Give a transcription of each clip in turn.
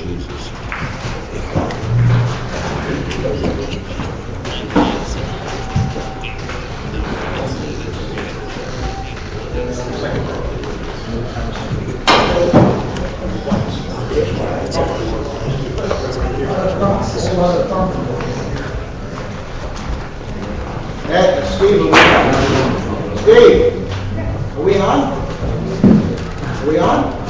Hey, Steve, Steve, are we on? Are we on?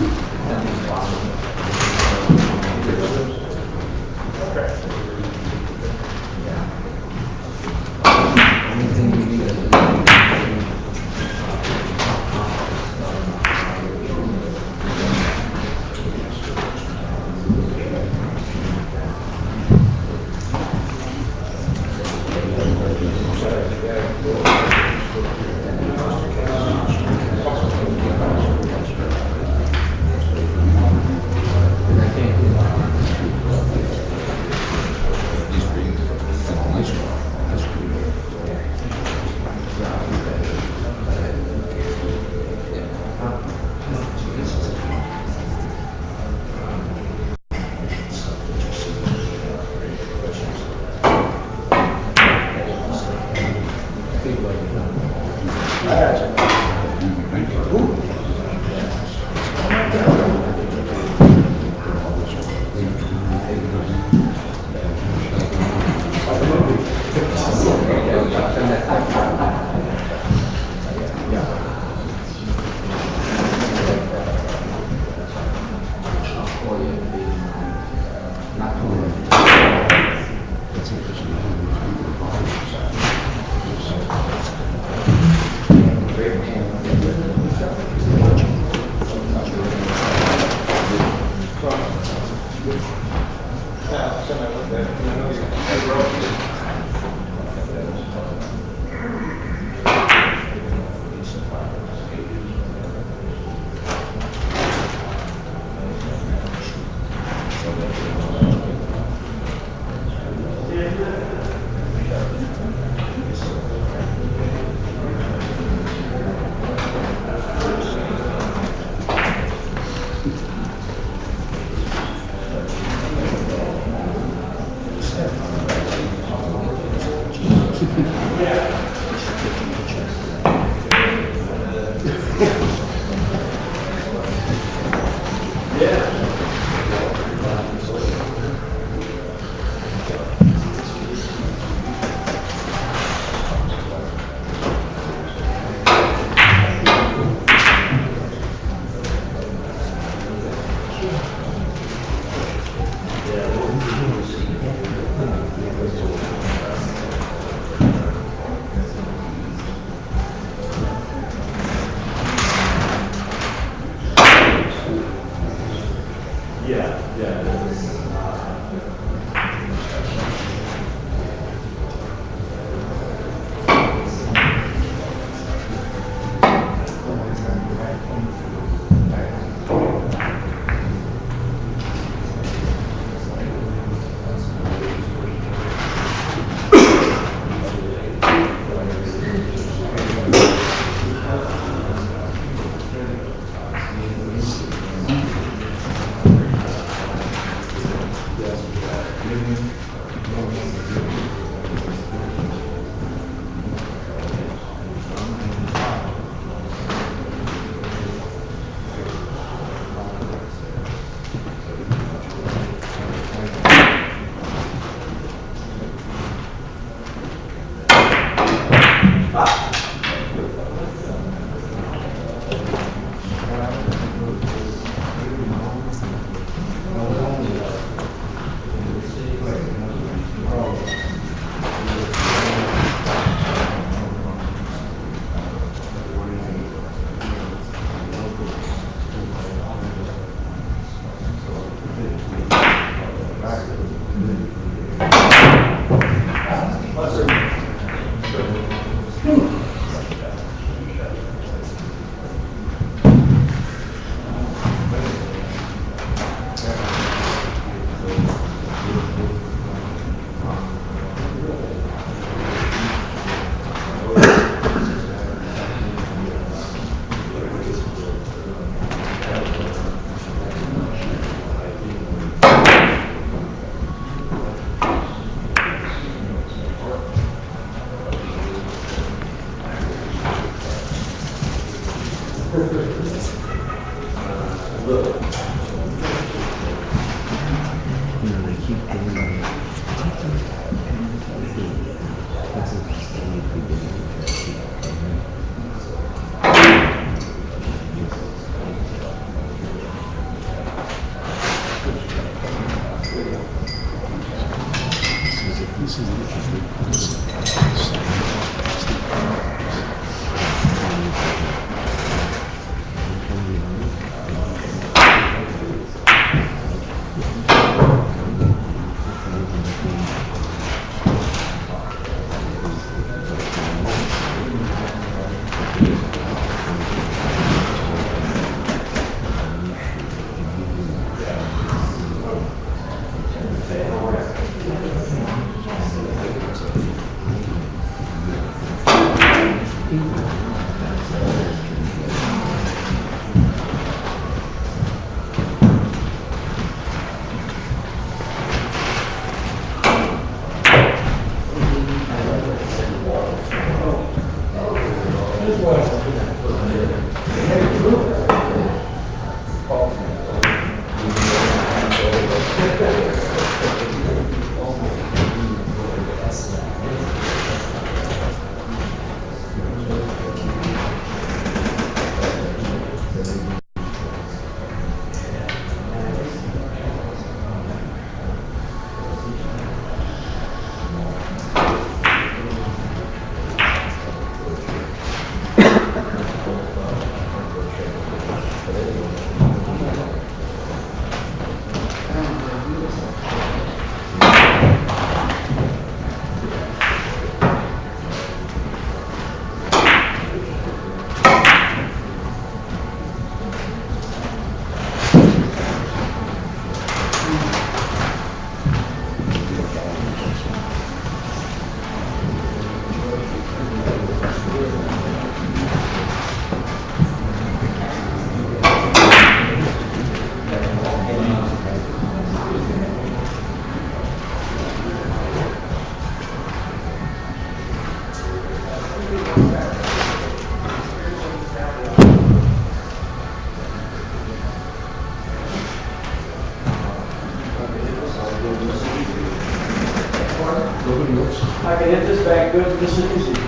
I can hit this back good, this is easy.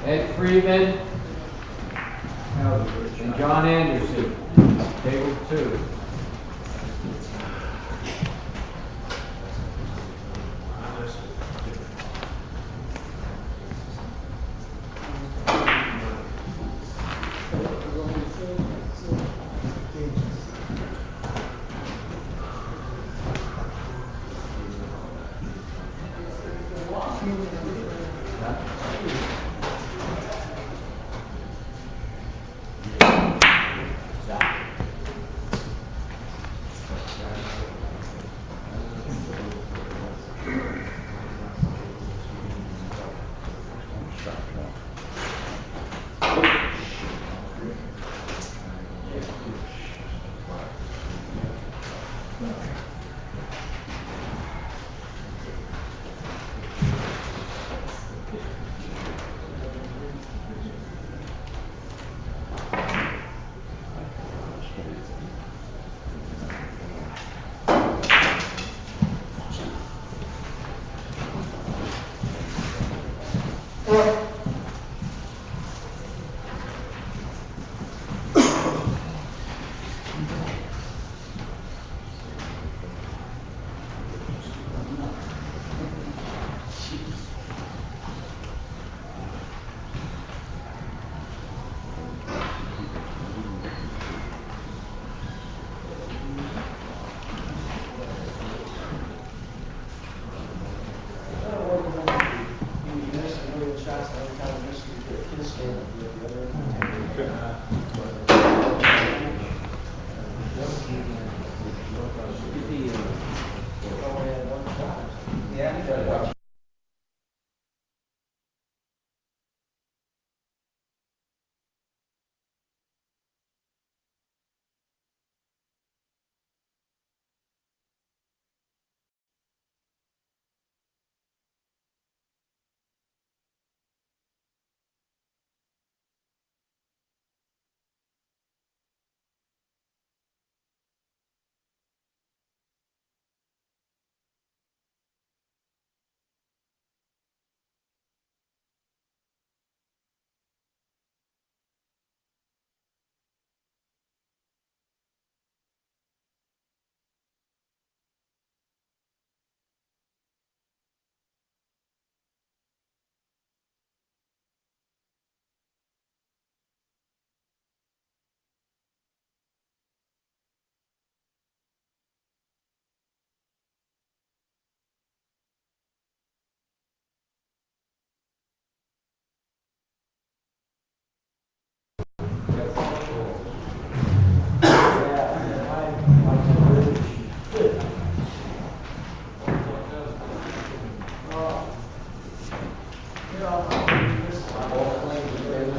Ed Freeman, and John Anderson, table 2.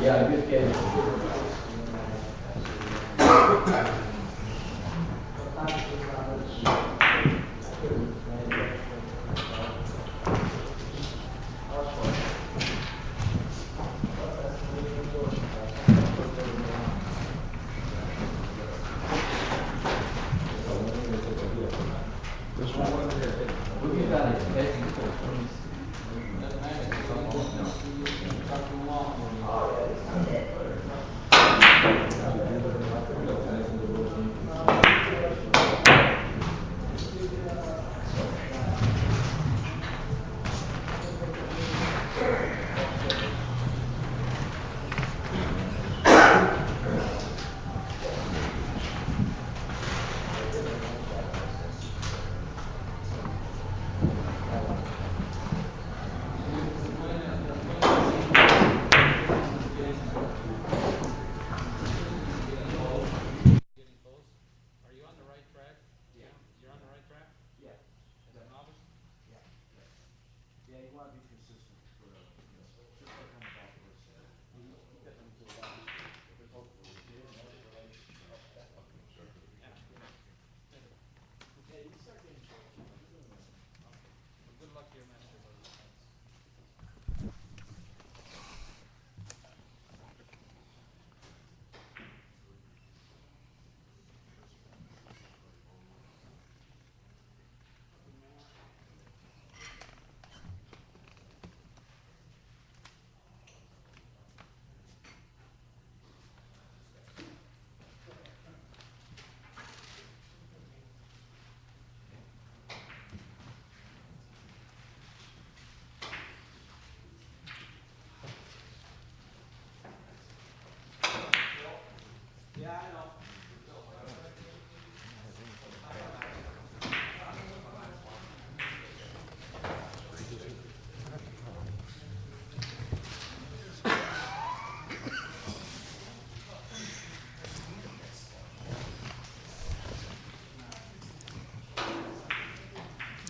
Yeah, good game.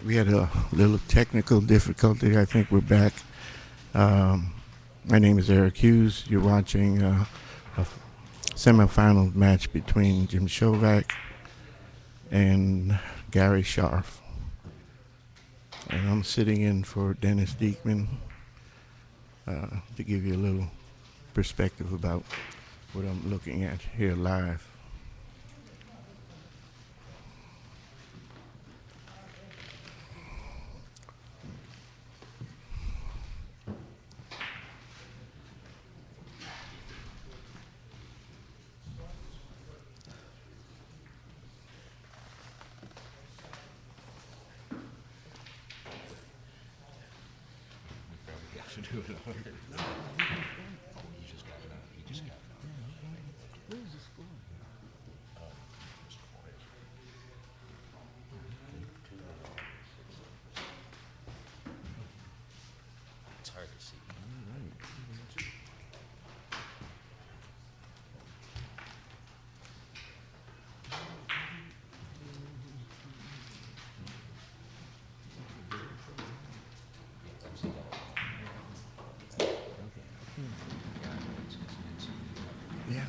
We had a little technical difficulty. I think we're back. My name is Eric Hughes. You're watching a semifinal match between Jim Shovak and Gary Scharf. And I'm sitting in for Dennis Diekman to give you a little perspective about what I'm looking at here live. It's hard to see. Yeah.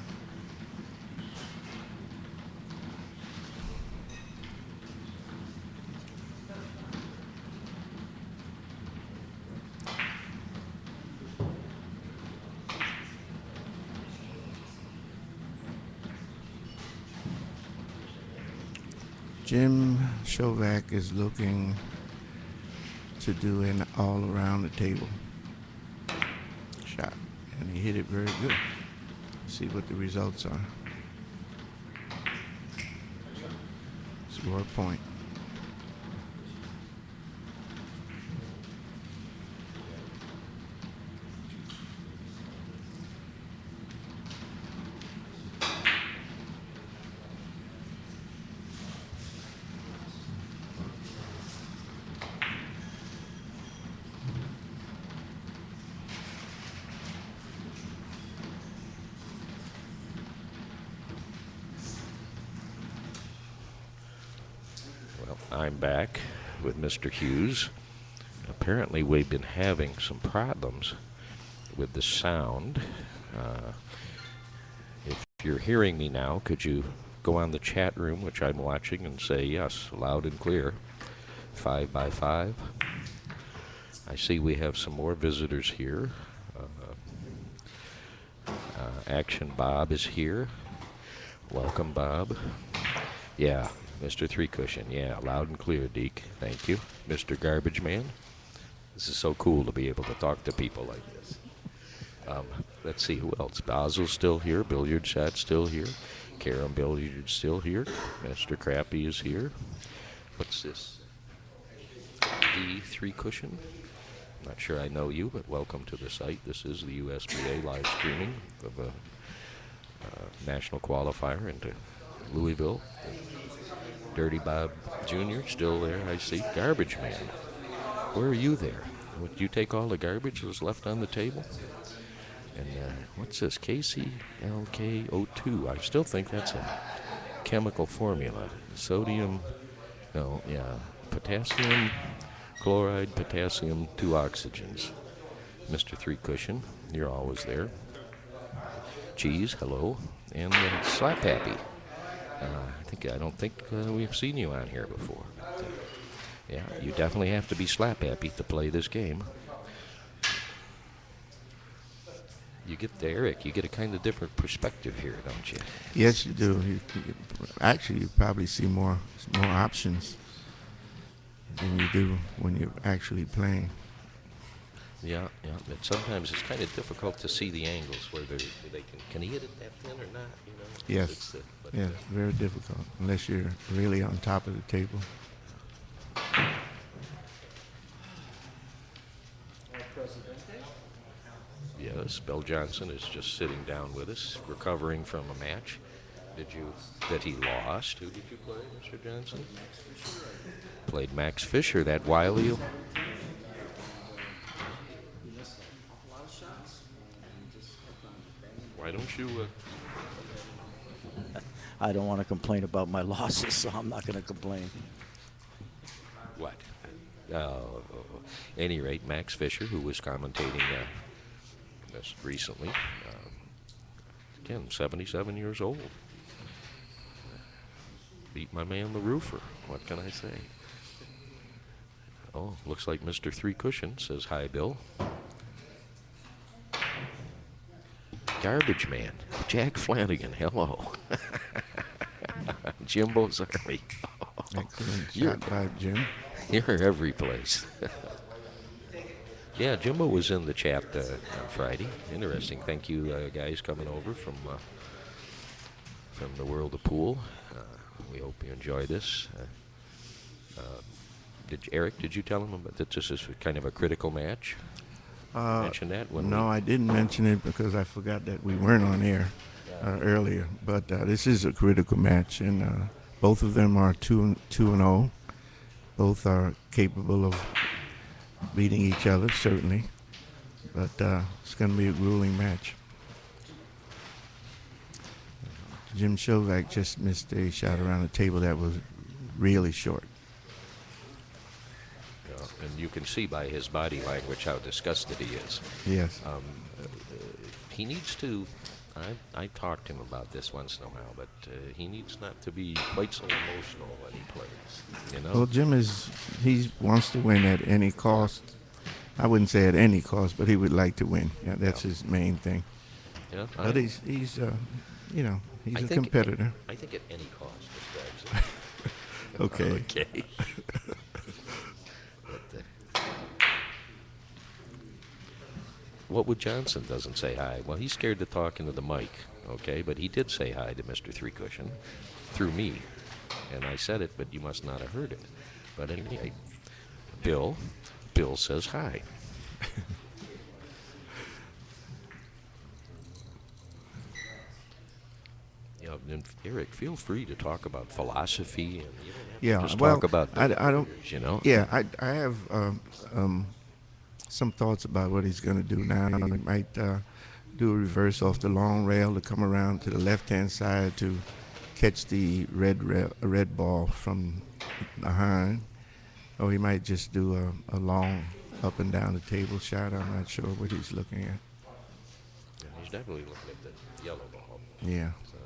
Jim Shovak is looking to do an all around the table shot, and he hit it very good. See what the results are. Score point. Well, I'm back with Mr. Hughes. Apparently, we've been having some problems with the sound. If you're hearing me now, could you go on the chat room, which I'm watching, and say yes, loud and clear, 5 by 5. I see we have some more visitors here. Action Bob is here. Welcome, Bob. Yeah, Mr. Three Cushion. Yeah, loud and clear, Deke. Thank you. Mr. Garbage Man. This is so cool to be able to talk to people like this. Let's see who else. Basil's still here. Billiard Shot's still here. Carom Billiard's still here. Mr. Crappy is here. What's this? D Three Cushion. I'm not sure I know you, but welcome to the site. This is the USBA live streaming of a national qualifier into Louisville. Dirty Bob Jr. still there, I see. Garbage Man. Where are you there? Would you take all the garbage that was left on the table? And what's this? KClKO2. I still think that's a chemical formula. Sodium, no, yeah, potassium chloride, potassium, 2 oxygens. Mr. Three Cushion, you're always there. Cheese, hello. And Slap Happy. I don't think we've seen you on here before. But, yeah, you definitely have to be Slap Happy to play this game. You get the Eric, you get a kind of different perspective here, don't you? Yes, you do. Actually, you probably see more options than you do when you're actually playing. Yeah. But sometimes it's kind of difficult to see the angles where they can he hit it that thin or not? You know. Yes. It's very difficult unless you're really on top of the table. Yes, Bill Johnson is just sitting down with us, recovering from a match. That he lost? Who did you play, Mr. Johnson? Played Max Fisher, that wily. Why don't you? I don't want to complain about my losses, so I'm not going to complain. What? Any rate, Max Fisher, who was commentating this recently, again, 77 years old. Beat my man the roofer. What can I say? Oh, looks like Mr. Three Cushion says hi, Bill. Garbage Man, Jack Flanagan, hello. Jimbo's Army. Excellent You're- shot by Jim. You're every place. Yeah, Jimbo was in the chat on Friday. Interesting. Thank you, guys, coming over from the world of pool. We hope you enjoy this. Eric, did you tell him that this is kind of a critical match? Mention that when No, I didn't mention it because I forgot that we weren't on air earlier. But this is a critical match, and both of them are 2-0. Both are capable of beating each other, certainly. But it's going to be a grueling match. Jim Shovak just missed a shot around the table that was really short. and you can see by his body language how disgusted he is. Yes. He needs to. I talked to him about this once in a while, but he needs not to be quite so emotional when he plays. You know. Well, Jim he wants to win at any cost. I wouldn't say at any cost, but he would like to win. Yeah, that's his main thing. Yeah. But he's he's a think competitor. I think at any cost describes it. Okay. Okay. What would Johnson doesn't say hi? Well, he's scared to talk into the mic, okay? But he did say hi to Mr. Three Cushion through me. And I said it, but you must not have heard it. But anyway, Bill says hi. Yeah, and Eric, feel free to talk about philosophy and just well, talk about the I don't. Warriors, you know. Yeah, I have some thoughts about what he's going to do now. He might do a reverse off the long rail to come around to the left-hand side to catch the red ball from behind, or he might just do a long up and down the table shot. I'm not sure what he's looking at. Yeah, he's definitely looking at the yellow ball. Yeah. So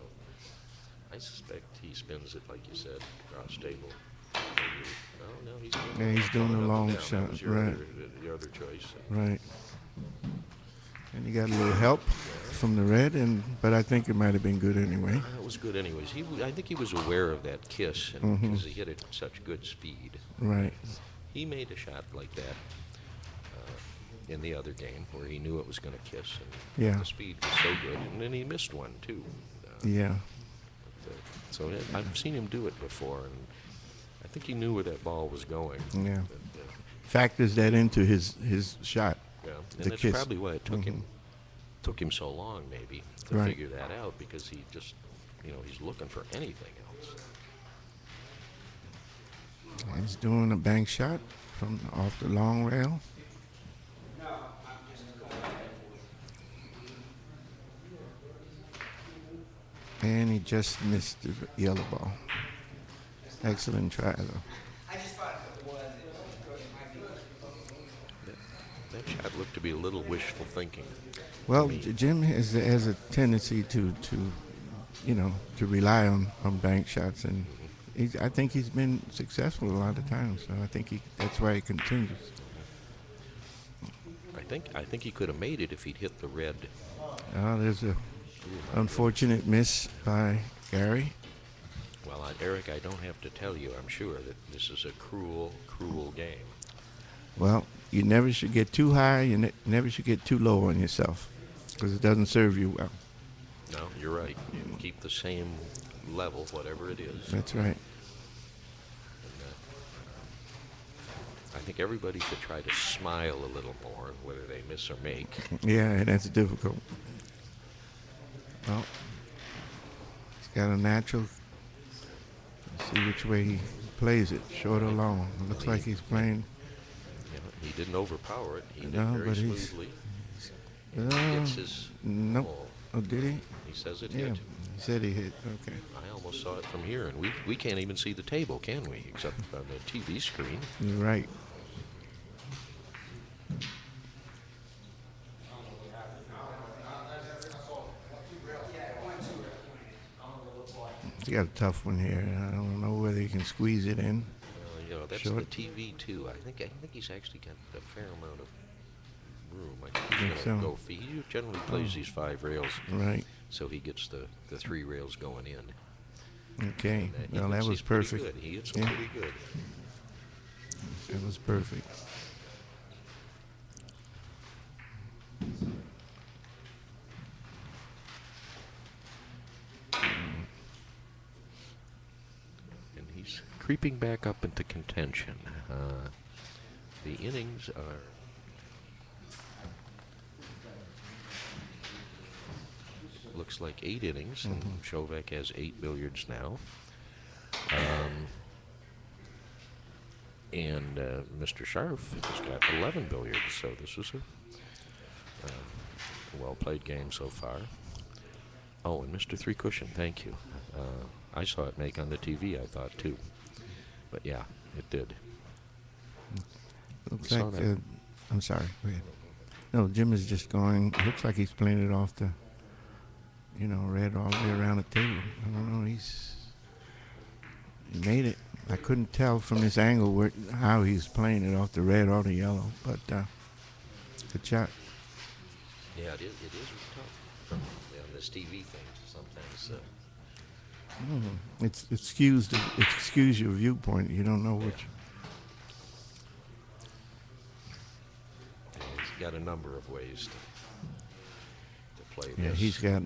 I suspect he spins it like you said, across table. No, he's doing. Yeah, he's doing going the up long and down. shot, That was right. your other choice. Right. And he got a little help from the red, but I think it might have been good anyway. It was good anyways. I think he was aware of that kiss and because he hit it at such good speed. Right. He made a shot like that in the other game where he knew it was going to kiss, and Yeah. the speed was so good, and then he missed one too. Yeah. So I've seen him do it before, and I think he knew where that ball was going. Yeah. But, Factors that into his shot. yeah, The and that's kiss. probably why it took him so long, maybe, to Right. figure that out, because he just, he's looking for anything else. He's doing a bank shot from off the long rail. And he just missed the yellow ball. Excellent try, though. That shot looked to be a little wishful thinking. Well, Jim has a tendency to rely on bank shots, and I think he's been successful a lot of times. So I think that's why he continues. I think he could have made it if he'd hit the red. There's a unfortunate miss by Gary. Well, Eric, I don't have to tell you, I'm sure, that this is a cruel, cruel game. Well, you never should get too high. You never should get too low on yourself, because it doesn't serve you well. No, you're right. You keep the same level, whatever it is. That's right. And, I think everybody should try to smile a little more, whether they miss or make. Yeah, and that's difficult. Well, he's got a natural. Let's see which way he plays it, short or long. It looks like he's playing. He didn't overpower it. He did No, very but he's- smoothly. He gets his Nope. ball. Oh, did he? He says it Yeah, hit. he said he hit. Okay. I almost saw it from here, and we can't even see the table, can we? Except on the TV screen. You're right. He got a tough one here. I don't know whether he can squeeze it in. That's Short. the TV too. I think he's actually got a fair amount of room. I think Think he's gonna so. go. He generally plays these 5 rails, Right. so he gets the 3 rails going in. Okay. And, he Well, that hits was these pretty perfect. good. He hits them Yeah. pretty good. That was perfect. And he's creeping back up into contention. The innings are looks like 8 innings, and Shovak has 8 billiards now. And Mr. Scharf has got 11 billiards, so this is a well-played game so far. Oh, and Mr. Three Cushion, thank you. I saw it make on the TV, I thought, too. But yeah, it did. Looks Saw like, that. I'm sorry, go ahead. No, Jim is just going, looks like he's playing it off the, red all the way around the table. I don't know, he made it. I couldn't tell from this angle how he's playing it off the red or the yellow, but good shot. Yeah, it is tough from on this TV thing sometimes. It skews your viewpoint. You don't know which. He's got a number of ways to play Yeah, this. he's got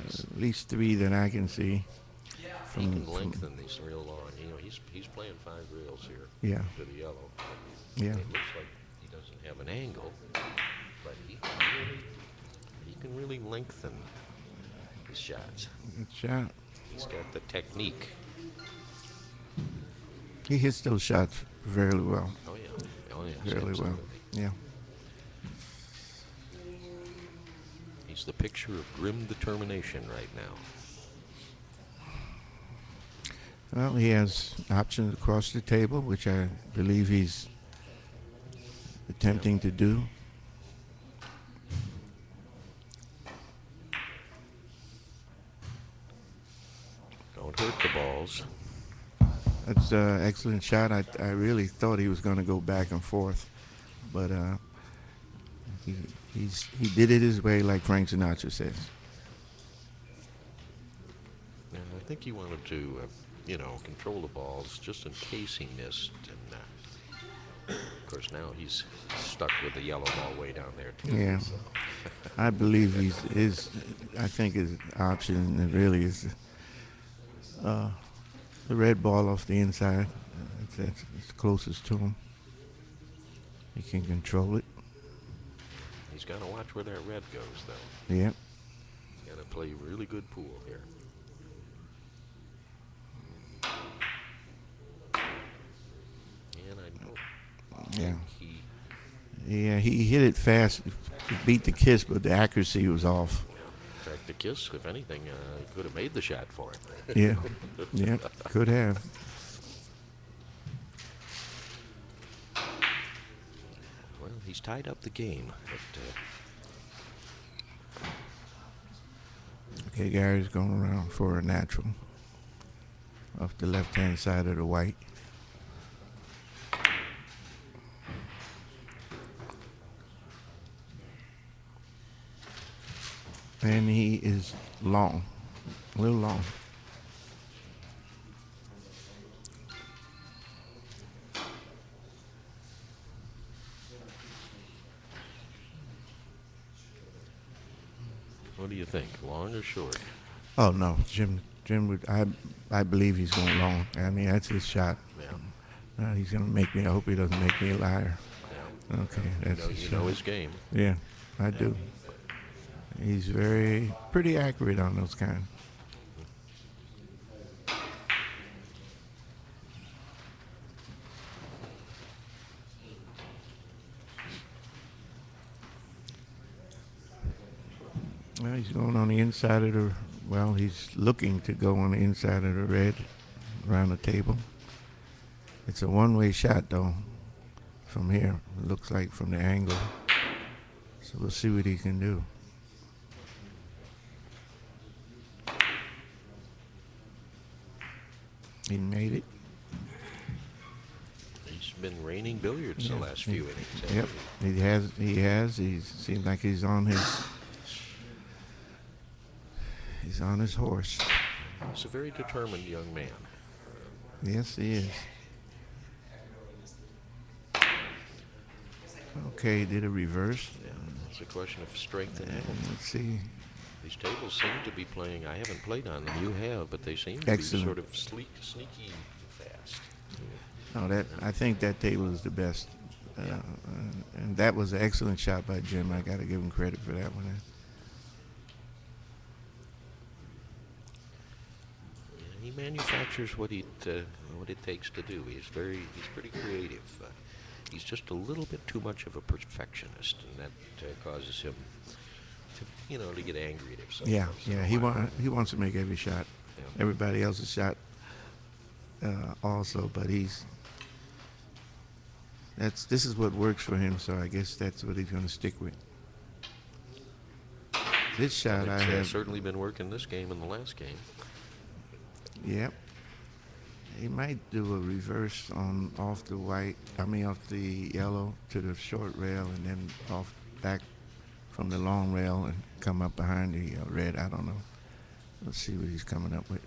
at least 3 that I can see. He can lengthen these real long. He's playing 5 rails here. Yeah. To the yellow. Yeah. It looks like he doesn't have an angle, but he can really lengthen his shots. Good shot. He's got the technique. He hits those shots very well. Oh yeah. Very well. Absolutely. Yeah. He's the picture of grim determination right now. Well, he has options across the table, which I believe he's attempting to do. Don't hurt the balls. That's an excellent shot. I really thought he was going to go back and forth, but he did it his way, like Frank Sinatra says. And I think he wanted to, control the balls just in case he missed. And of course now he's stuck with the yellow ball way down there too. Yeah. So. I believe I think his option really is the red ball off the inside. It's closest to him. He can control it. He's got to watch where that red goes, though. Yep. He's got to play really good pool here. And I don't Yeah. think He hit it fast, beat the kiss, but the accuracy was off. in fact, the kiss, if anything, could have made the shot for him. Yeah. Yeah. Could have. Well, he's tied up the game. But, Okay, Gary's going around for a natural off the left-hand side of the white. And he is long, a little long. what do you think, long or short? Oh no, Jim would. I believe he's going long. I mean, that's his shot. Yeah. He's gonna make me. I hope he doesn't make me a liar. Yeah. Okay, that's his You know shot. his game. Yeah, I do. He's pretty accurate on those kind. Well, he's going on the inside of the. Well, he's looking to go on the inside of the red, around the table. It's a one-way shot though. From here, it looks like from the angle. So we'll see what he can do. He made it. He's been raining billiards the last few innings. Yep, he has. He has. He seems like he's on his. He's on his horse. He's a very determined young man. Yes, he is. Okay, did a reverse. Yeah, it's a question of strength and And health. let's see. These tables seem to be playing. I haven't played on them. You have, but they seem to Excellent. be sort of sneaky fast. No, that I think that table is the best, and that was an excellent shot by Jim. I got to give him credit for that one. He manufactures what it takes to do. He's pretty creative. He's just a little bit too much of a perfectionist, and that causes him to get angry at himself. Yeah. He wants to make every shot, everybody else's shot, also. But this is what works for him. So I guess that's what he's going to stick with. This shot I have certainly been working this game and the last game. Yep. He might do a reverse off the yellow to the short rail, and then back from the long rail and come up behind the red. I don't know. Let's see what he's coming up with.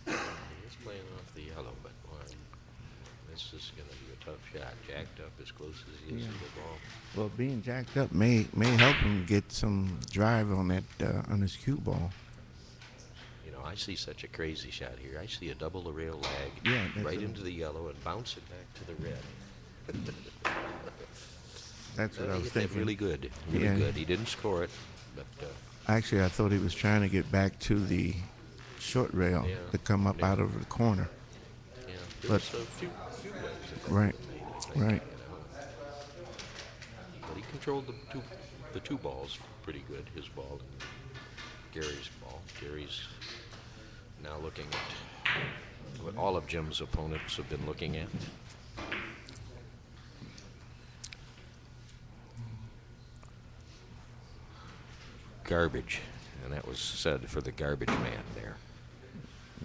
He's playing off the yellow, but this is going to be a tough shot. Jacked up as close as he is to the ball. Well, being jacked up may help him get some drive on that on his cue ball. I see such a crazy shot here. I see a double the rail lag right into the yellow and bounce it back to the red. That's what I was Hit that thinking. really good. Really good. He didn't score it, but Actually, I thought he was trying to get back to the short rail to come up out of the corner. yeah, there was a few legs. Right. Right. But he controlled the two balls pretty good. His ball and Gary's ball. Gary's now looking at what all of Jim's opponents have been looking at. Garbage, and that was said for the garbage man there.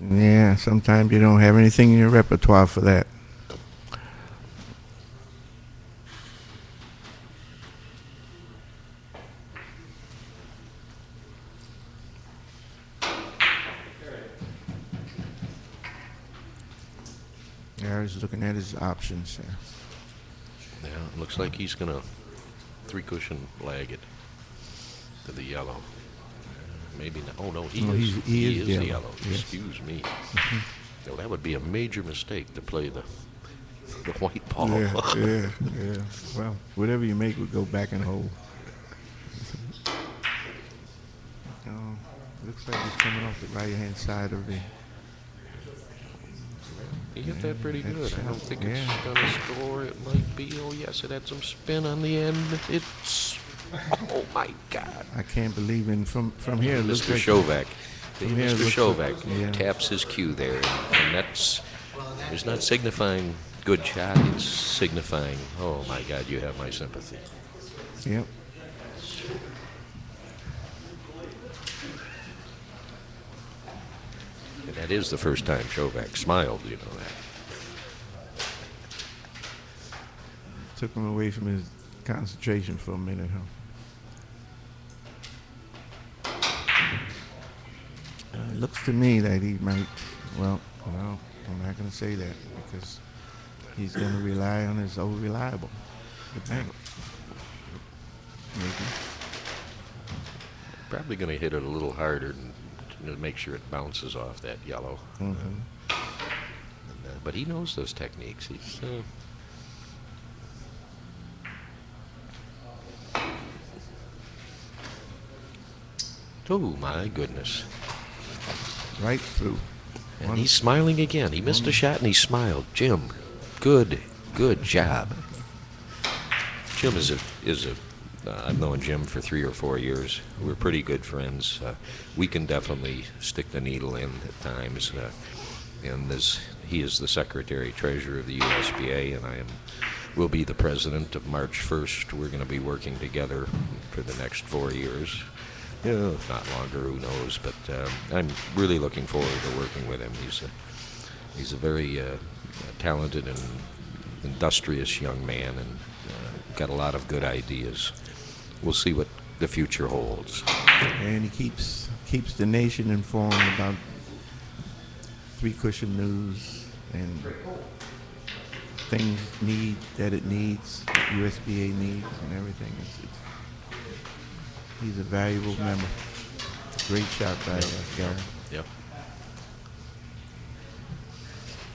Yeah, sometimes you don't have anything in your repertoire for that. Gary's looking at his options here. Yeah, it looks like he's gonna three cushion lag it to the yellow. Maybe not. Oh no, he is the yellow. Yes. Excuse me. No, that would be a major mistake to play the white ball. Yeah. Well, whatever you make would go back and hold. Looks like he's coming off the right-hand side of the. He hit that pretty that good. I don't shot, think it's gonna score. It might be. Oh yes, it had some spin on the end. It's. Oh my God. I can't believe in from here. It looks Mr. like Shovak. From here it Mr. looks Shovak like- yeah. taps his cue there, and that's. It's not signifying good shot. It's signifying. Oh my God, you have my sympathy. Yep. And that is the first time Shovak smiled. You know that. Took him away from his concentration for a minute, huh? It looks to me that he might. Well, no, I'm not going to say that because he's going to rely on his old reliable, the bank. Maybe. Probably going to hit it a little harder to make sure it bounces off that yellow. But he knows those techniques. He's. Oh my goodness. Right through. And he's smiling again. He missed a shot and he smiled. Jim, good job. Jim is a I've known Jim for 3 or 4 years. We're pretty good friends. We can definitely stick the needle in at times. And he is the secretary treasurer of the USBA, and I am will be the president of March 1st. We're going to be working together for the next 4 years. Yeah, if not longer, who knows? But I'm really looking forward to working with him. He's a very talented and industrious young man, and got a lot of good ideas. We'll see what the future holds. And he keeps the nation informed about Three Cushion News and things that it needs, USBA needs, and everything. He's a valuable member. Great shot by Gary. Yep.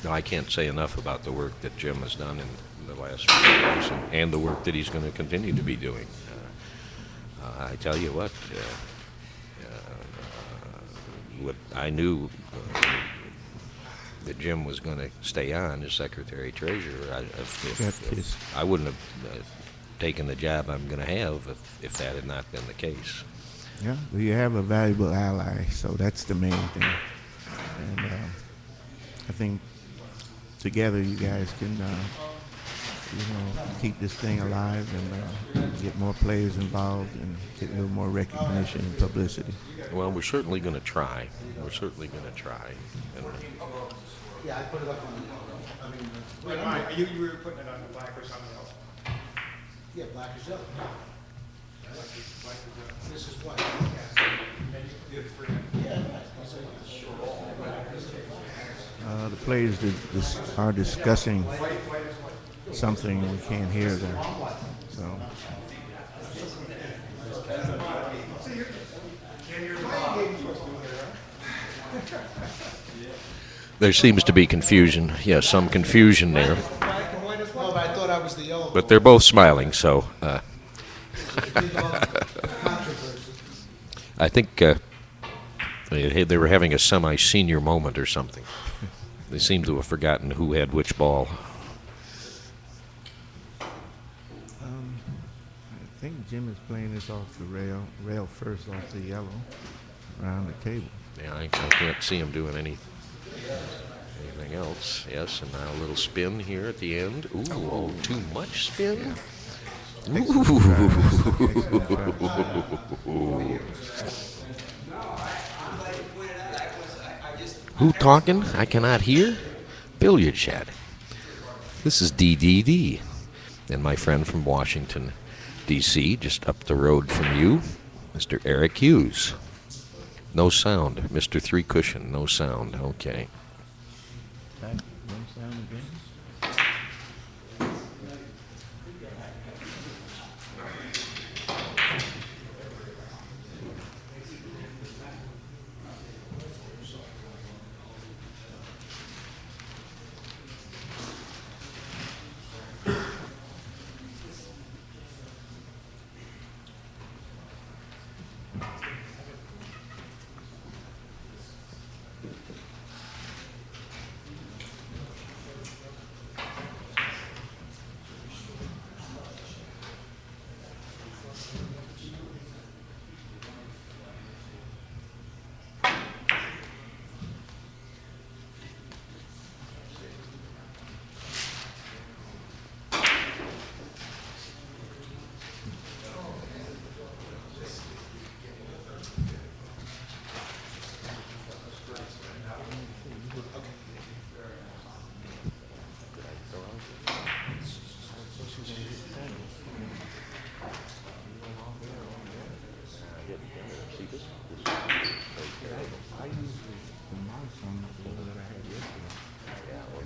No, I can't say enough about the work that Jim has done in the last few years, and the work that he's going to continue to be doing. I tell you what I knew that Jim was going to stay on as Secretary-Treasurer. If I wouldn't have taken the job I'm going to have if that had not been the case. Yeah, well, you have a valuable ally, so that's the main thing. And I think together you guys can, keep this thing alive and get more players involved and get a little more recognition and publicity. Well, we're certainly going to try. We're certainly going to try. And Yeah, I put it up on, Wait, Mike, you were putting it on the black or something else? yeah, black is yellow. This is white. Yeah, right. The players are discussing something we can't hear them. So there seems to be confusion. Yeah, some confusion there. No, but I thought I was the yellow. But they're both smiling, so I think they were having a semi-senior moment or something. They seem to have forgotten who had which ball. I think Jim is playing this off the rail first off the yellow around the table. Yeah, I can't see him doing anything else. Yes, and now a little spin here at the end. Ooh, too much spin? Who talking? I cannot hear. Billiard chat. This is DDD. And my friend from Washington, D.C., just up the road from you, Mr. Eric Hughes. No sound. Mr. Three Cushion, no sound. Okay.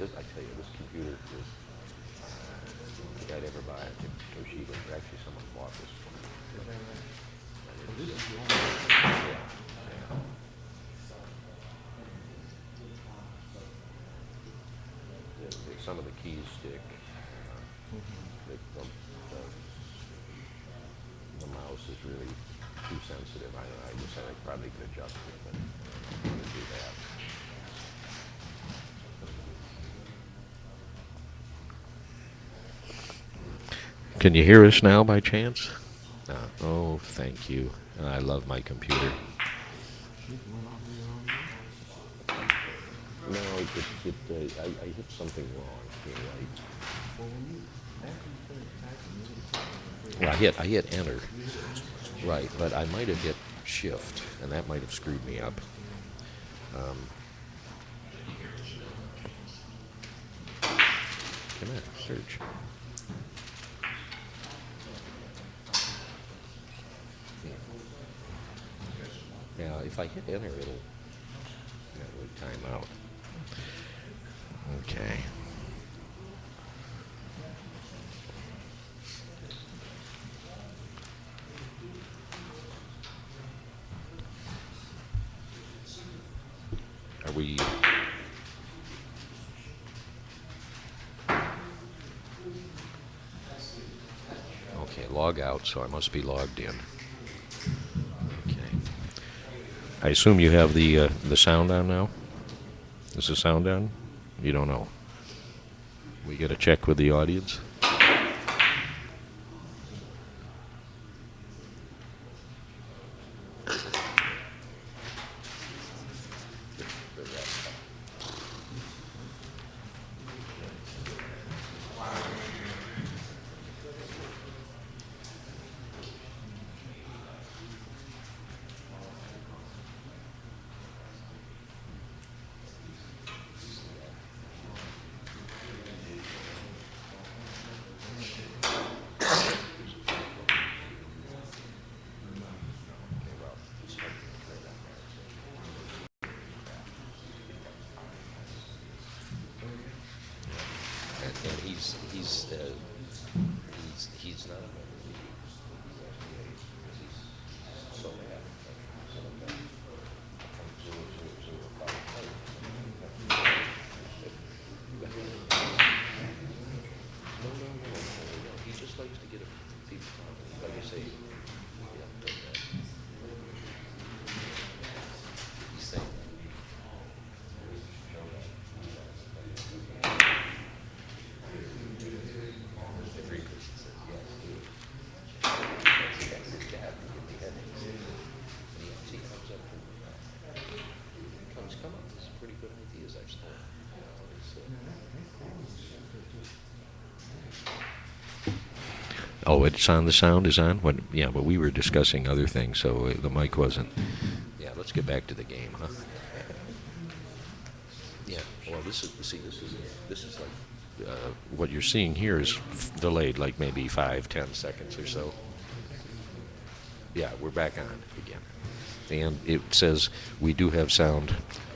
I tell you, this computer is, if I'd ever buy it, Toshiba, actually someone bought this one. This is yeah. Some of the keys stick. The mouse is really too sensitive. I don't know. I guess I probably could adjust it, but I'm going to do that. Can you hear us now by chance? Oh, thank you. I love my computer. No, I hit something wrong. You're right. Well, I hit enter, right, but I might have hit shift, and that might have screwed me up. Come on, search. Yeah, if I hit enter, it'll time out. Okay. Are we? Okay, log out, so I must be logged in. Okay. I assume you have the sound on now? Is the sound on? You don't know. We got to check with the audience. And he's not a member of the league. He's so mad. No. He just likes to get people talking. Like I say, yeah, he's saying that. Come up with some pretty good ideas, I've stolen. Oh, it's on. The sound is on. What? Yeah, but we were discussing other things, so the mic wasn't. Yeah, let's get back to the game, huh? Yeah. Well, this is like what you're seeing here is delayed, like maybe 5-10 seconds or so. Yeah, we're back on again, and it says we do have sound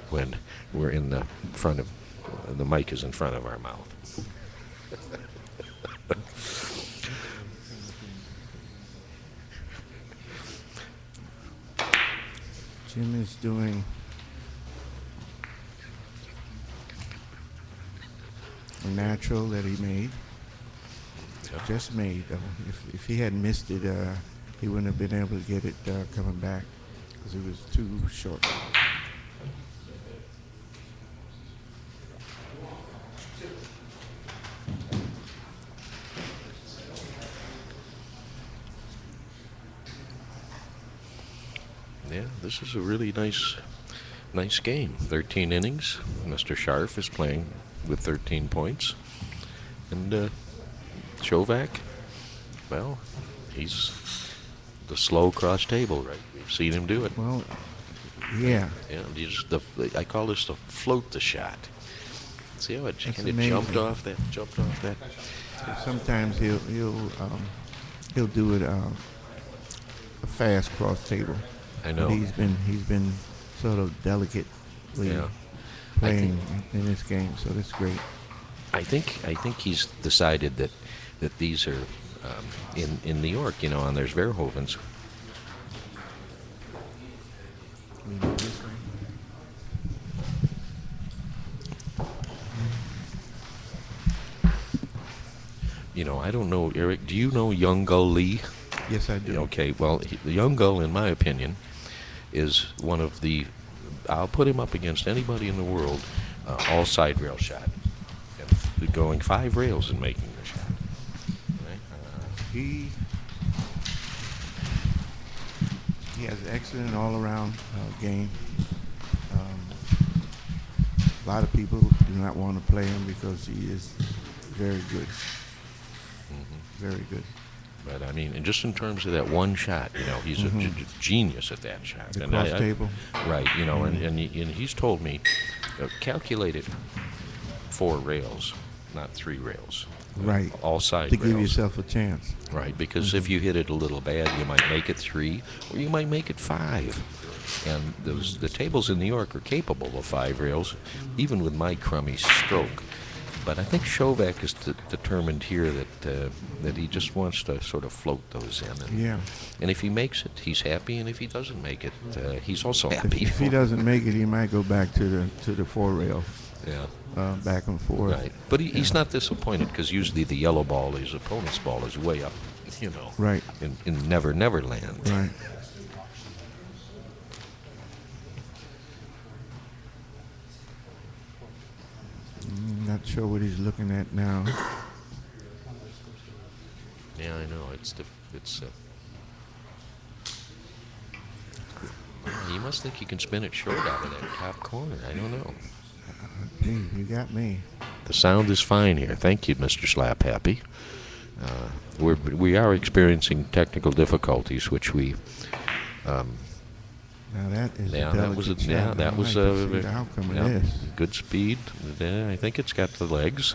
when we're in the front of the mic is in front of our mouth. Jim is doing a natural that he made. Yeah. Just made, though. If he hadn't missed it, he wouldn't have been able to get it coming back because it was too short. Yeah, this is a really nice game. 13 innings. Mr. Scharf is playing with 13 points. And Shovak, well, he's the slow cross table, right? We've seen him do it. Well, yeah. Yeah, I call this the float the shot. See how it kind of amazing. jumped off that? Sometimes he'll do it a fast cross table. I know. But he's been sort of delicately playing in this game, so that's great. I think he's decided that these are in New York, on there's Verhovens. I don't know, Eric. Do you know Young Gull Lee? Yes, I do. Okay, well, the Young Gull, in my opinion, is one of the. I'll put him up against anybody in the world, all side rail shot, and going 5 rails and making the shot. Right? He has an excellent all-around game. A lot of people do not want to play him because he is very good. very good. But I mean, and just in terms of that one shot, you know, he's a genius at that shot. The And cross table. right? You know, and he's told me, calculate it 4 rails, not 3 rails. Right. All side To rails. give yourself a chance. Right, because if you hit it a little bad, you might make it 3, or you might make it 5. And the tables in New York are capable of 5 rails, even with my crummy stroke. But I think Shovak is determined here that he just wants to sort of float those in. And, Yeah. and if he makes it, he's happy, and if he doesn't make it, he's also happy. If he doesn't make it, he might go back to the 4 rail, Yeah. back and forth. Right, but he's not disappointed because usually the yellow ball, his opponent's ball, is way up, you know. Right. In Never Never Land. Right. Not sure what he's looking at now. Yeah, I know. You must think you can spin it short out of that top corner. I don't know. Gee, you got me. The sound is fine here. Thank you, Mr. Slap Happy. We are experiencing technical difficulties, which we. Now that is Yeah, a that was delicate shot. that I'd was like to see the outcome yeah, of this. good speed. I think it's got the legs.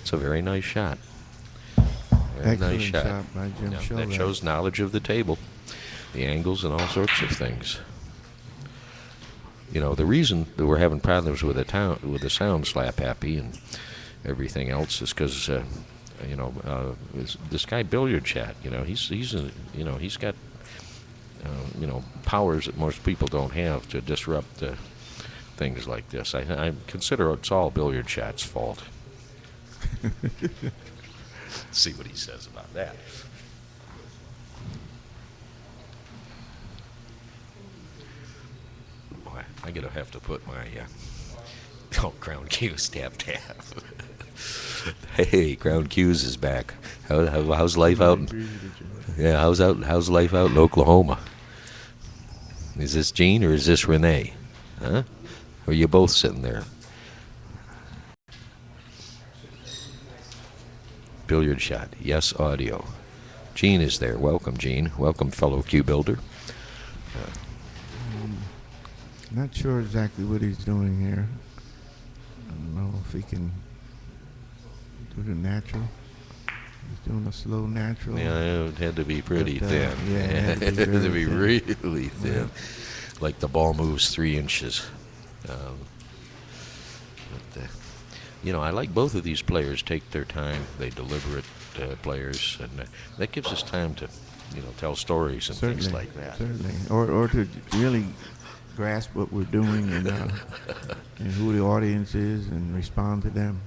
It's a very nice shot. Very Excellent nice shot. shot by Jim Yeah, Shovak. that shows knowledge of the table, the angles, and all sorts of things. You know, the reason that we're having problems with the sound, Slap Happy, and everything else is because this guy Billiard Chat. You know, he's got powers that most people don't have to disrupt things like this. I consider it's all Billiard Chat's fault. See what he says about that. Boy, I'm gonna have to put my Crown Q's tap. Hey, Crown Q's is back. How's life out? Yeah, how's life out in Oklahoma? Is this Gene or is this Renee? Huh? Or are you both sitting there? Billiard shot. Yes, audio. Gene is there. Welcome, Gene. Welcome, fellow Q builder. Not sure exactly what he's doing here. I don't know if he can do the natural. He's doing a slow natural. Yeah, it had to be pretty But, thin. yeah, it had to be it had to very be thin. really thin. Like the ball moves 3 inches. I like both of these players take their time. They deliberate players, and that gives us time to, tell stories and things like that. Certainly, or to really grasp what we're doing and who the audience is and respond to them.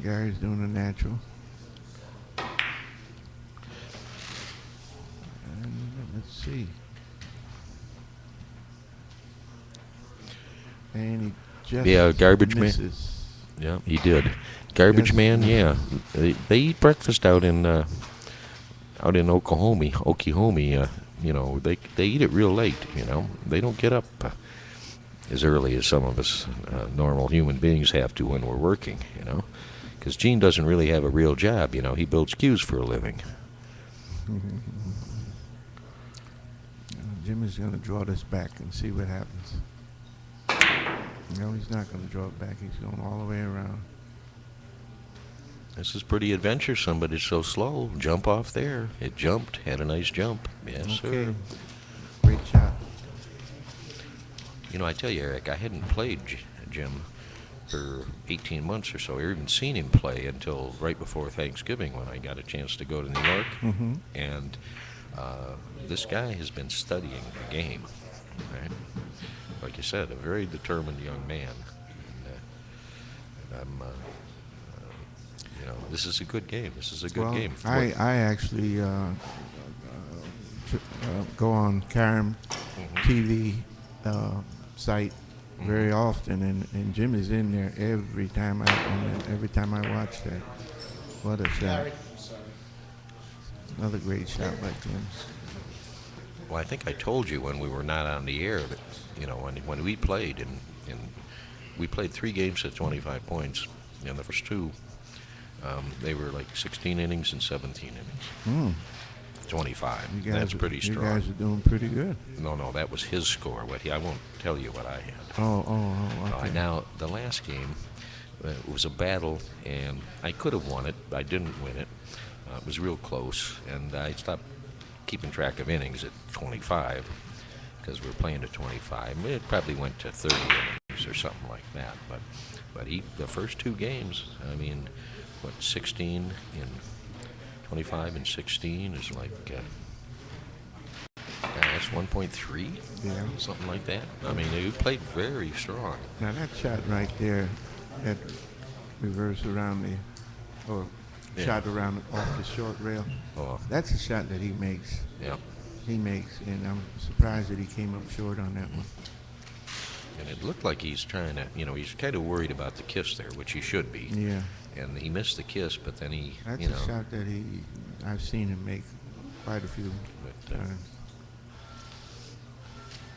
Gary's doing a natural. And let's see. And he just Garbage Man. misses. Yeah, he did. Garbage Yes. Man, yeah. They eat breakfast out in Oklahoma. They eat it real late. They don't get up as early as some of us normal human beings have to when we're working. Because Gene doesn't really have a real job. He builds cues for a living. Jim is going to draw this back and see what happens. No, he's not going to draw it back. He's going all the way around. This is pretty adventuresome, but it's so slow. Jump off there. It jumped. Had a nice jump. Yes, Okay. sir. Great shot. I tell you, Eric, I hadn't played Jim for 18 months or so. I hadn't seen him play until right before Thanksgiving when I got a chance to go to New York. Mm-hmm. And this guy has been studying the game. Right? Like you said, a very determined young man. And I'm, this is a good game. This is a good game. I actually go on Karam TV site very often, and Jim is in there every time I watch that. What a shot! Sorry. Another great shot by Jim. Well, I think I told you when we were not on the air that, when we played, and we played 3 games at 25 points, in the first two. They were like 16 innings and 17 innings. 25. That's pretty strong. You guys are doing pretty good. No, that was his score. I won't tell you what I had. Okay. Now, the last game was a battle, and I could have won it. I didn't win it. It was real close, and I stopped keeping track of innings at 25 because we were playing at 25. It probably went to 30 innings or something like that. But the first two games, 16 in 25 and 16 is like, that's 1.3, something like that. He played very strong. Now that shot right there, that reverse around shot around off the short rail, that's a shot that he makes. Yeah. He makes, and I'm surprised that he came up short on that one. And it looked like he's trying to, he's kind of worried about the kiss there, which he should be. Yeah. And he missed the kiss, but then That's a shot that I've seen him make quite a few times.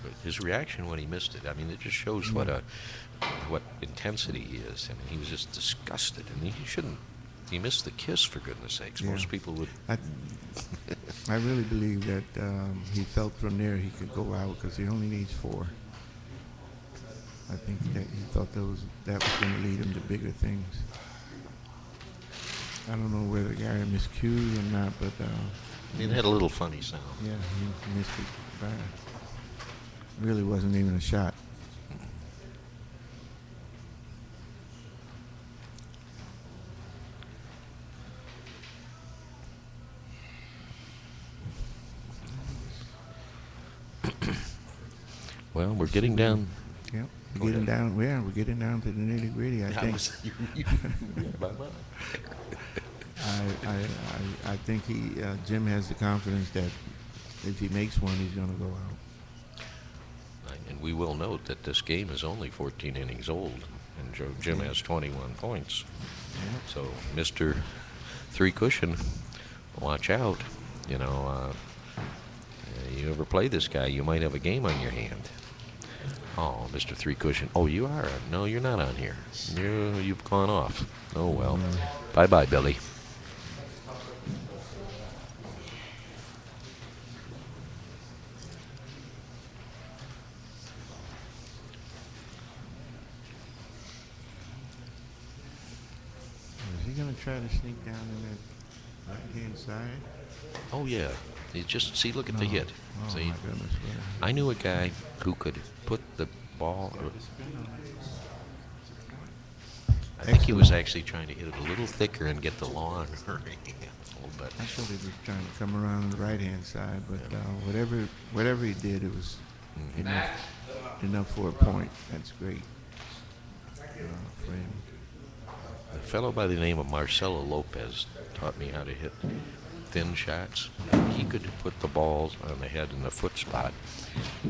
But his reaction when he missed it, it just shows what intensity he is. He was just disgusted, and he shouldn't. He missed the kiss, for goodness sakes. Yeah. Most people would. I really believe that he felt from there he could go out because he only needs 4. I think that he thought that was going to lead him to bigger things. I don't know whether the guy miscued or not, but it had a little funny sound. Yeah, he missed it bad. Really wasn't even a shot. Well, we're getting down. Yep, we're getting down. Yeah, we're getting down to the nitty gritty. I think. I think Jim has the confidence that if he makes one, he's going to go out. And we will note that this game is only 14 innings old, and Jim has 21 points. Yep. So, Mr. Three Cushion, watch out. You ever play this guy, you might have a game on your hand. Oh, Mr. Three Cushion. Oh, you are? No, you're not on here. You've gone off. Oh, well. Bye-bye, Billy. Is he going to try to sneak down in that right-hand side? Oh, yeah. You just see, look at the hit. Oh, See? my goodness. Yeah. I knew a guy who could put the ball. I think he was actually trying to hit it a little thicker and get the lawn hurrying a little bit. I thought he was trying to come around the right-hand side, but whatever he did, it was enough for a point. That's great for him. A fellow by the name of Marcelo Lopez taught me how to hit thin shots. He could put the balls on the head and the foot spot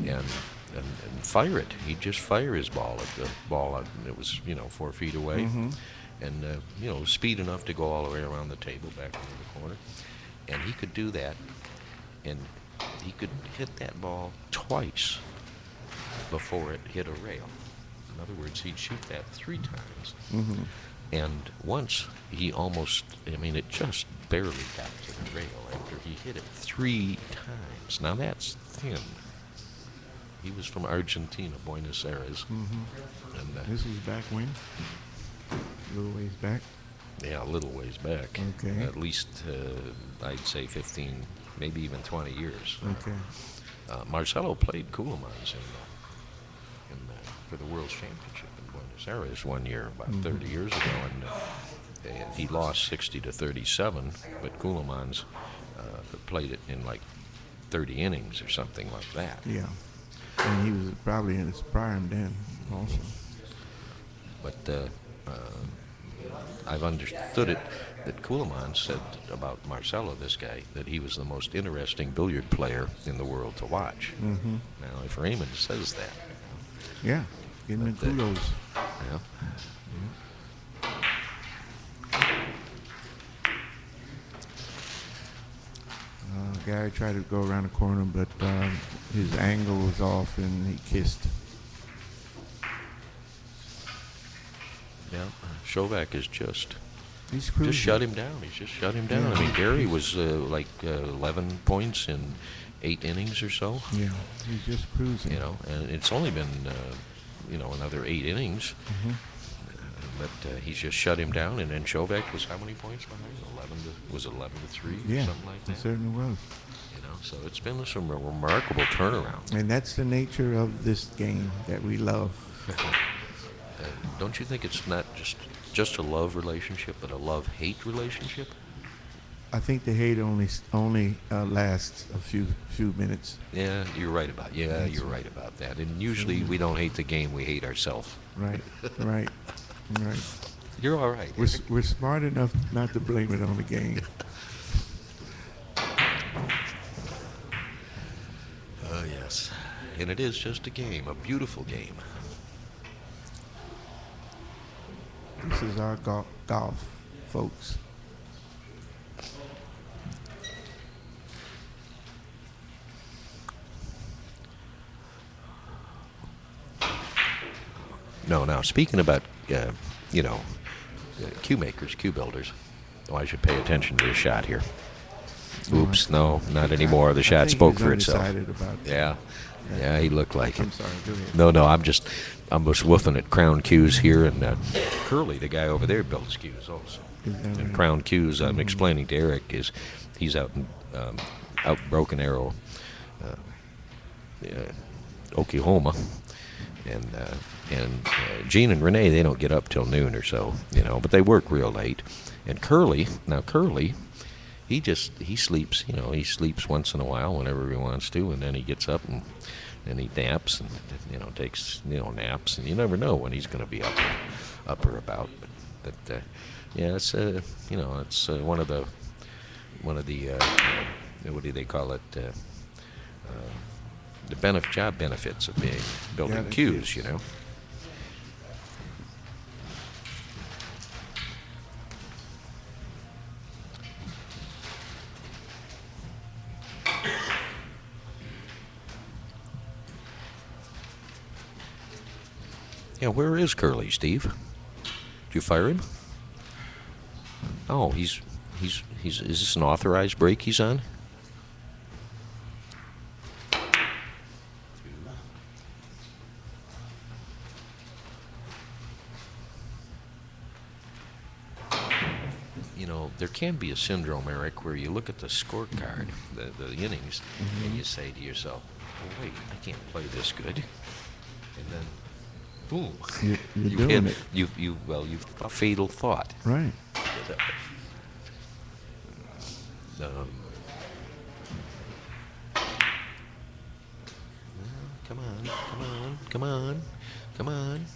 and fire it. He'd just fire his ball at the ball. It was 4 feet away, and speed enough to go all the way around the table back into the corner. And he could do that, and he could hit that ball twice before it hit a rail. In other words, he'd shoot that 3 times. And once he almost, it just barely got to the rail after he hit it 3 times. Now that's thin. He was from Argentina, Buenos Aires. And This was back when? A little ways back? yeah, a little ways back. Okay. At least, I'd say 15, maybe even 20 years. Okay. Marcelo played Coolamans for the World Championship in Buenos Aires one year, about 30 years ago, and he lost 60-37, but Coolamans played it in like 30 innings or something like that. Yeah. And he was probably in his prime then also. But I've understood it that Coolamans said about Marcelo, this guy, that he was the most interesting billiard player in the world to watch. Now, if Raymond says that. Yeah. Give him kudos. Yeah. Gary tried to go around the corner, but his angle was off and he kissed. Yeah, Shovak is just cruising. shut him down. He's just shut him down. Yeah. I mean, Gary was like 11 points in 8 innings or so. Yeah, he's just cruising. You know, and it's only been another 8 innings. Mm-hmm. But he's just shut him down, and then Shovak was how many points behind? 11-3, Yeah, something like it that. certainly was. You know, so it's been some remarkable turnaround. And that's the nature of this game that we love. Don't you think it's not just a love relationship, but a love-hate relationship? I think the hate only lasts a few minutes. Yeah, you're right about. Yeah, you're right about that. And usually we don't hate the game; we hate ourselves. Right, right, right. You're all right. We're smart enough not to blame it on the game. Oh yes, and it is just a game, a beautiful game. This is our golf, folks. No, now speaking about cue makers, cue builders. Oh, I should pay attention to the shot here. Oops, no, not anymore. The shot spoke for itself. About Yeah, he looked like I'm it. sorry, go ahead. No, I'm just woofing at Crown Cues here, and Curly, the guy over there, builds cues also. Is that And right? Crown Cues, I'm explaining to Eric, he's out in Broken Arrow, Oklahoma, and Gene and Renee, they don't get up till noon or so, but they work real late. And Curly, he sleeps, he sleeps once in a while whenever he wants to, and then he gets up and he naps and takes naps, and you never know when he's going to be up or about. But yeah, it's it's one of the what do they call it? The job benefits of building the cues, Yeah, where is Curly, Steve? Did you fire him? Oh, is this an authorized break he's on? There can be a syndrome, Eric, where you look at the scorecard, the innings, and you say to yourself, "Oh, wait, I can't play this good," and then, boom, You're doing it. you've a fatal thought. Right. Come on.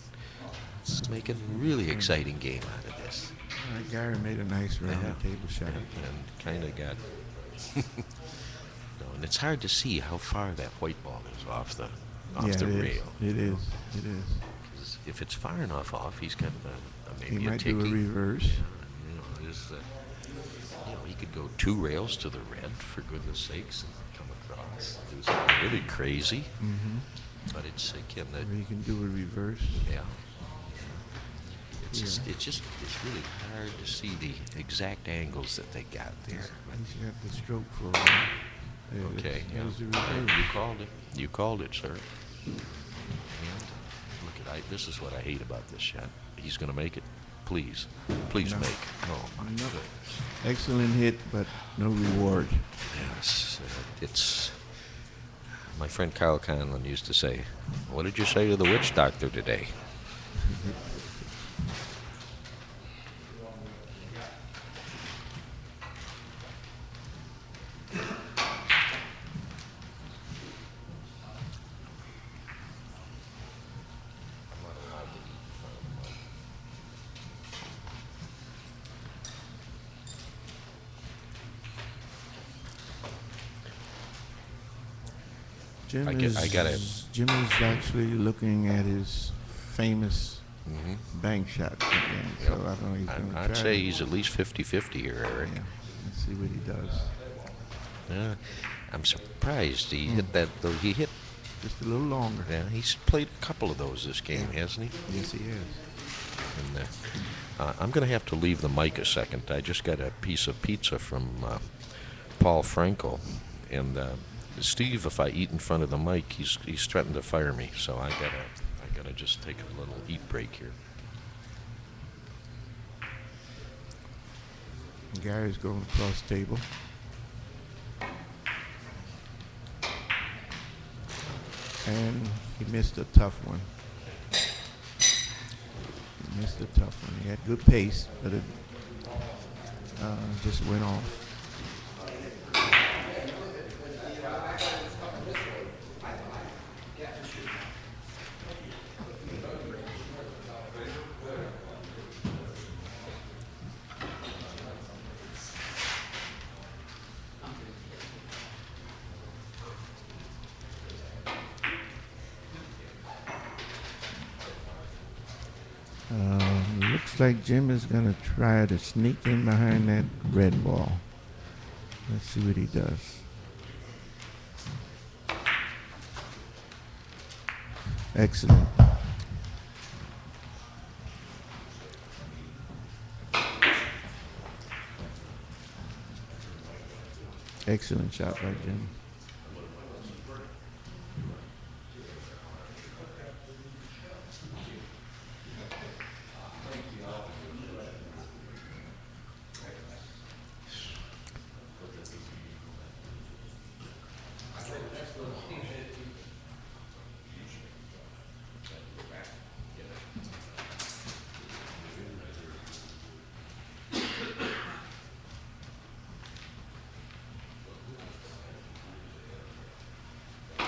Let's make a really exciting game out of this. All right, Gary made a nice round table shot. And kind of got... and it's hard to see how far that white ball is off the rail. It is. 'Cause if it's far enough off, he's got maybe He a might ticky. do a reverse. He could go 2 rails to the red, for goodness sakes, and come across. Do something really crazy. Mm-hmm. But it's again that. Or he can do a reverse. Yeah. It's really hard to see the exact angles that they got there. He's got the stroke for Okay. There's the Yeah. reverse. You called it. You called it, sir. And look at this is what I hate about this shot. He's going to make it. Please No. make. Oh my No. goodness. Excellent hit, but no reward. Yes, it's. My friend Kyle Conlon used to say, "What did you say to the witch doctor today?" Jim I is actually looking at his famous bank shot again. So I don't know if he's going to try. I'd say he's at least 50-50 here, Eric. Yeah. Let's see what he does. I'm surprised he hit that, though. He hit. Just a little longer. Yeah, he's played a couple of those this game, hasn't he? Yes, he is. And I'm going to have to leave the mic a second. I just got a piece of pizza from Paul Frankel, and Steve, if I eat in front of the mic, he's threatened to fire me. So I gotta just take a little eat break here. Gary's going across the table. And he missed a tough one. He missed a tough one. He had good pace, but it just went off. Looks like Jim is going to try to sneak in behind that red ball. Let's see what he does. Excellent. Excellent shot by Jim.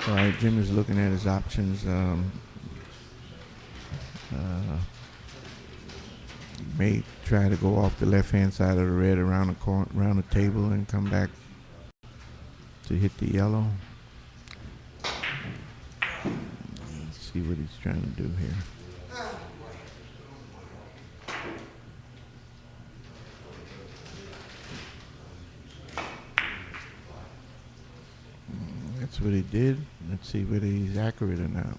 All right, Jim is looking at his options. May try to go off the left-hand side of the red around the table and come back to hit the yellow. Let's see what he's trying to do here. That's what he did. Let's see whether he's accurate or not.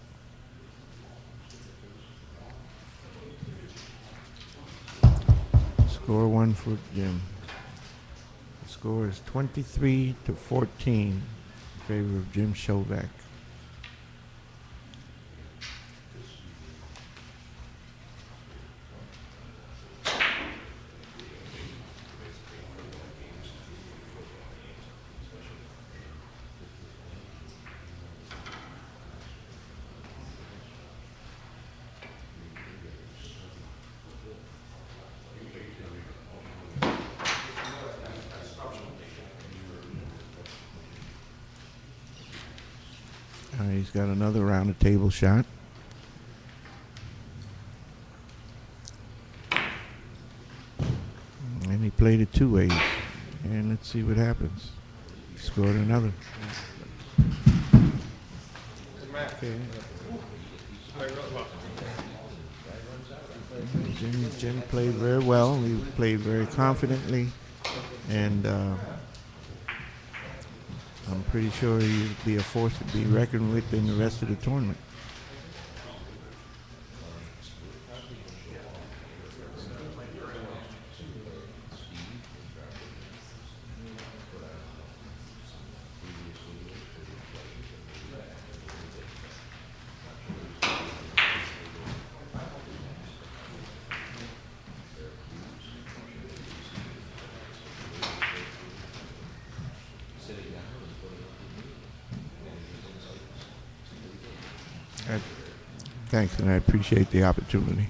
Score one for Jim. The score is 23-14 in favor of Jim Shovak. He's got another round of table shot. And he played it two ways. And let's see what happens. He scored another. Okay. Jim played very well. He played very confidently. And I'm pretty sure he'll be a force to be reckoned with in the rest of the tournament. Thanks, and I appreciate the opportunity.